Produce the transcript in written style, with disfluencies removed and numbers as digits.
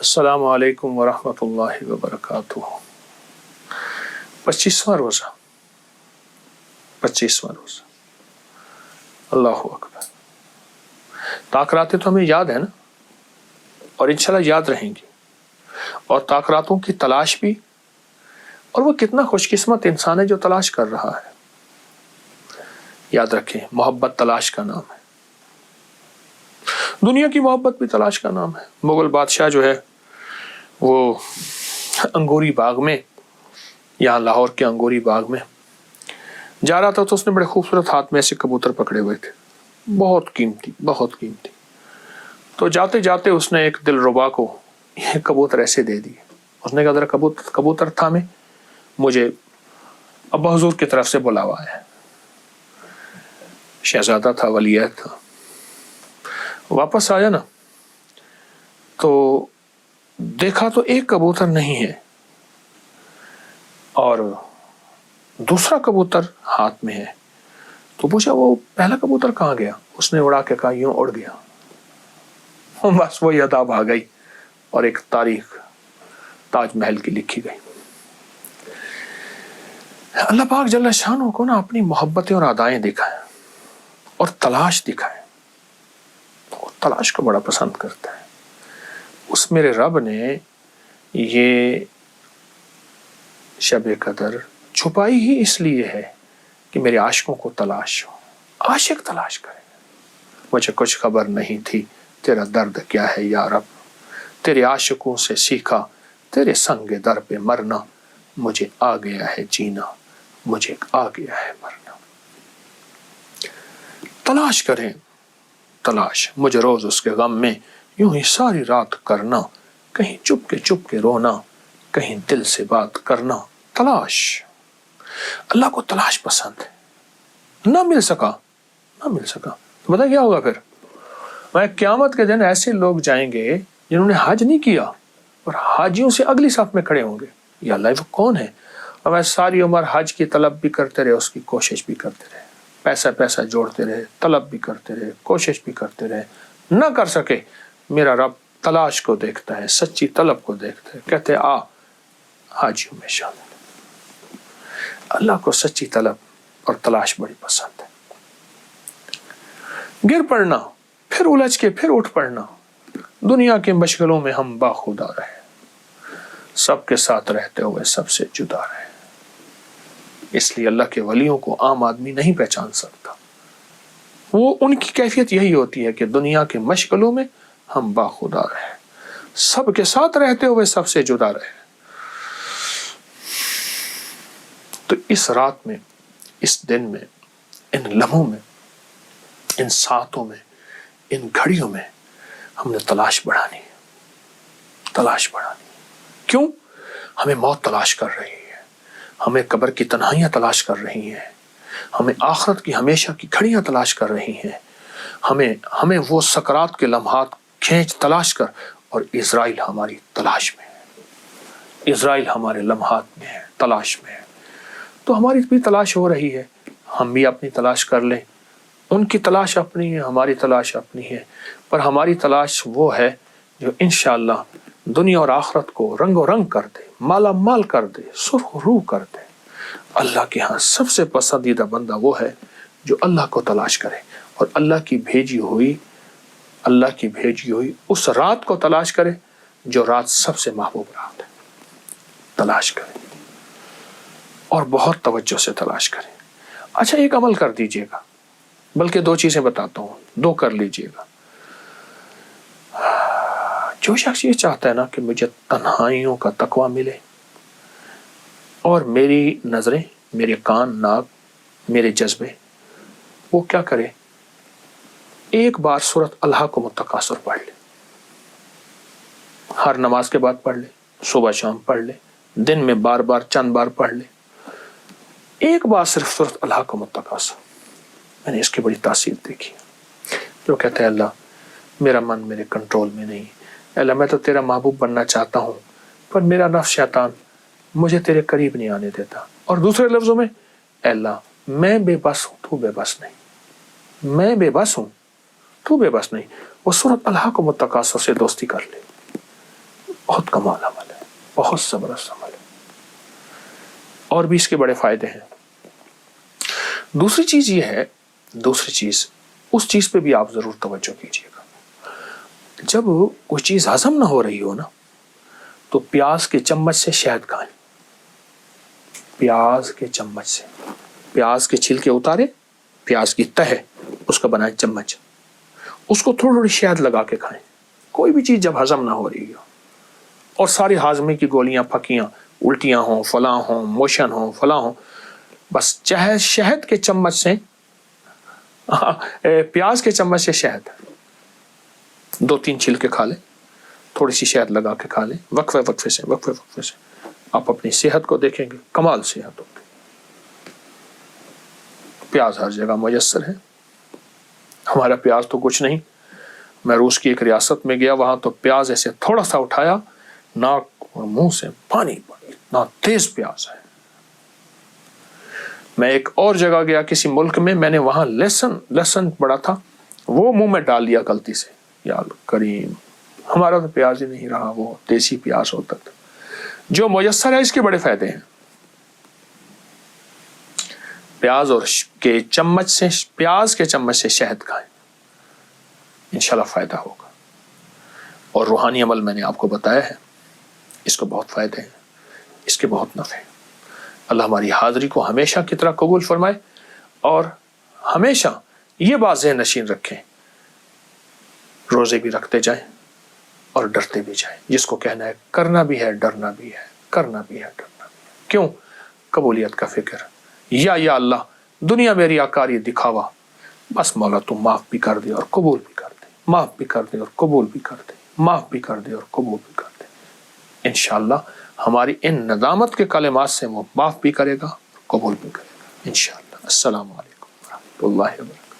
السلام علیکم ورحمۃ اللہ وبرکاتہ۔ 25واں روزہ 25واں روزہ، اللہ اکبر۔ تاکراتیں تو ہمیں یاد ہے نا، اور انشاءاللہ یاد رہیں گی، اور تاکراتوں کی تلاش بھی، اور وہ کتنا خوش قسمت انسان ہے جو تلاش کر رہا ہے۔ یاد رکھیں، محبت تلاش کا نام ہے، دنیا کی محبت بھی تلاش کا نام ہے۔ مغل بادشاہ جو ہے وہ انگوری باغ میں، یہاں لاہور کے انگوری باغ میں جا رہا تھا، تو اس نے بڑے خوبصورت ہاتھ میں ایسے کبوتر پکڑے ہوئے تھے، بہت قیمتی بہت قیمتی۔ تو جاتے جاتے اس نے ایک دلربا کو یہ کبوتر ایسے دے دیے۔ اس نے کہا ذرا کبوتر تھامے، مجھے ابا حضور کی طرف سے بلاوا ہے۔ شہزادہ تھا، ولی عہد تھا۔ واپس آیا نا تو دیکھا تو ایک کبوتر نہیں ہے، اور دوسرا کبوتر ہاتھ میں ہے۔ تو پوچھا وہ پہلا کبوتر کہاں گیا؟ اس نے اڑا کے کہا یوں اڑ گیا۔ بس وہی عذاب آ گئی، اور ایک تاریخ تاج محل کی لکھی گئی۔ اللہ پاک جل شانہ کو نا اپنی محبتیں اور ادائیں دکھائیں، اور تلاش دکھائیں، اور تلاش کو بڑا پسند کرتا ہے۔ اس میرے رب نے یہ شب قدر چھپائی ہی اس لیے ہے کہ میرے عاشقوں کو تلاش ہو۔ عاشق تلاش کرے، مجھے کچھ خبر نہیں تھی تیرا درد کیا ہے یا رب، تیرے عاشقوں سے سیکھا تیرے سنگ در پہ مرنا، مجھے آ گیا ہے جینا، مجھے آ گیا ہے مرنا۔ تلاش کریں، تلاش، مجھے روز اس کے غم میں یوں ہی ساری رات کرنا، کہیں چپ کے رونا، کہیں دل سے بات کرنا۔ تلاش، اللہ کو تلاش پسند ہے۔ نہ مل سکا تو بتا کیا ہوگا پھر؟ میں قیامت کے دن ایسے لوگ جائیں گے جنہوں نے حج نہیں کیا، اور حاجیوں سے اگلی صف میں کھڑے ہوں گے۔ یا اللہ وہ کون ہے؟ اور میں ساری عمر حج کی طلب بھی کرتے رہے، اس کی کوشش بھی کرتے رہے، پیسہ جوڑتے رہے، طلب بھی کرتے رہے، کوشش بھی کرتے رہے، نہ کر سکے۔ میرا رب تلاش کو دیکھتا ہے، سچی طلب کو دیکھتا ہے، کہتے آ حاجیوں میں شامل۔ اللہ کو سچی طلب اور تلاش بڑی پسند ہے۔ گر پڑنا، پھر الجھ کے پھر اٹھ پڑنا، دنیا کے مشغلوں میں ہم باخدا رہے، سب کے ساتھ رہتے ہوئے سب سے جدا رہے۔ اس لیے اللہ کے ولیوں کو عام آدمی نہیں پہچان سکتا۔ وہ ان کی کیفیت یہی ہوتی ہے کہ دنیا کے مشغلوں میں ہم باخدا رہے، سب کے ساتھ رہتے ہوئے سب سے جدا رہے۔ تو اس رات میں، اس دن میں، ان لمحوں میں، ان ساعتوں میں، ان گھڑیوں میں ہم نے تلاش بڑھانی ہے، تلاش بڑھانی ہے۔ کیوں؟ ہمیں موت تلاش کر رہی ہے، ہمیں قبر کی تنہائیاں تلاش کر رہی ہیں، ہمیں آخرت کی ہمیشہ کی گھڑیاں تلاش کر رہی ہیں، ہمیں وہ سکرات کے لمحات کھینچ تلاش کر، اور اسرائیل ہماری تلاش میں ہے، اسرائیل ہمارے لمحات میں ہے، تلاش میں ہے۔ تو ہماری بھی تلاش ہو رہی ہے، ہم بھی اپنی تلاش کر لیں۔ ان کی تلاش اپنی ہے، ہماری تلاش اپنی ہے، پر ہماری تلاش وہ ہے جو انشاءاللہ دنیا اور آخرت کو رنگ و رنگ کر دے، مالا مال کر دے، سرخ روح کر دے۔ اللہ کے ہاں سب سے پسندیدہ بندہ وہ ہے جو اللہ کو تلاش کرے، اور اللہ کی بھیجی ہوئی اس رات کو تلاش کرے جو رات سب سے محبوب رات ہے۔ تلاش کرے، اور بہت توجہ سے تلاش کرے۔ اچھا ایک عمل کر دیجئے گا، بلکہ 2 چیزیں بتاتا ہوں، 2 کر لیجئے گا۔ جو شخص یہ چاہتا ہے نا کہ مجھے تنہائیوں کا تقویٰ ملے، اور میری نظریں، میرے کان، ناک، میرے جذبے، وہ کیا کرے؟ ایک بار سورۃ الحاقۃ التکاثر پڑھ لے، ہر نماز کے بعد پڑھ لے، صبح شام پڑھ لے، دن میں بار بار چند بار پڑھ لے، ایک بار صرف سورۃ الحاقۃ التکاثر۔ میں نے اس کی بڑی تاثیر دیکھی، جو کہتا ہے اللہ میرا من میرے کنٹرول میں نہیں، اللہ میں تو تیرا محبوب بننا چاہتا ہوں، پر میرا نفس شیطان مجھے تیرے قریب نہیں آنے دیتا۔ اور دوسرے لفظوں میں، اے اللہ میں بے بس ہوں، تو بے بس نہیں، میں بے بس ہوں، تو بے بس نہیں۔ وہ سورۃ الحاقۃ التکاثر سے دوستی کر لے، بہت کمال عمل ہے، بہت زبردست عمل ہے، اور بھی اس کے بڑے فائدے ہیں۔ دوسری چیز یہ ہے، اس چیز پہ بھی آپ ضرور توجہ کیجیے گا، جب وہ چیز ہضم نہ ہو رہی ہو نا تو پیاز کے چمچ سے شہد کھائیں، پیاز کے چمچ سے، پیاز کے چھلکے اتارے، پیاز کی تہ اس کا بنائیں چمچ، اس کو تھوڑی شہد لگا کے کھائیں۔ کوئی بھی چیز جب ہضم نہ ہو رہی ہو اور ساری ہاضمے کی گولیاں پھکیاں، الٹیاں ہوں، فلاں ہوں، موشن ہوں، فلاں ہوں، بس چاہے شہد کے چمچ سے، پیاز کے چمچ سے شہد 2-3 چھلکے کھا لیں، تھوڑی سی شہد لگا کے کھا لیں، وقفے سے آپ اپنی صحت کو دیکھیں گے، کمال صحت ہوگی۔ پیاز ہر جگہ میسر ہے، ہمارا پیاز تو کچھ نہیں۔ میں روس کی ایک ریاست میں گیا، وہاں تو پیاز ایسے تھوڑا سا اٹھایا، ناک اور منہ سے پانی، اتنا تیز پیاز ہے۔ میں ایک اور جگہ گیا کسی ملک میں، میں نے وہاں لہسن بڑا تھا، وہ منہ میں ڈال دیا غلطی سے، یا کریم، ہمارا تو پیاز ہی نہیں رہا، وہ دیسی پیاز ہوتا تھا۔ جو میسر ہے اس کے بڑے فائدے ہیں۔ پیاز کے چمچ سے شہد کھائیں، انشاءاللہ فائدہ ہوگا۔ اور روحانی عمل میں نے آپ کو بتایا ہے، اس کو بہت فائدے ہیں، اس کے بہت نفع ہیں۔ اللہ ہماری حاضری کو ہمیشہ کی طرح قبول فرمائے، اور ہمیشہ یہ بات ذہن نشین رکھیں، روزے بھی رکھتے جائیں اور ڈرتے بھی جائیں۔ جس کو کہنا ہے کرنا بھی ہے، ڈرنا بھی ہے، کرنا بھی ہے، ڈرنا بھی ہے۔ کیوں؟ قبولیت کا فکر۔ یا اللہ، دنیا میری آکاری دکھاوا، بس مولا تو معاف بھی کر دے اور قبول بھی کر دے، معاف بھی کر دے اور قبول بھی کر دے، معاف بھی کر دے اور قبول بھی کر دے۔ انشاءاللہ ہماری ان ندامت کے کلمات سے وہ معاف بھی کرے گا، قبول بھی کرے گا انشاءاللہ۔ السلام علیکم ورحمۃ اللہ وبرکاتہ۔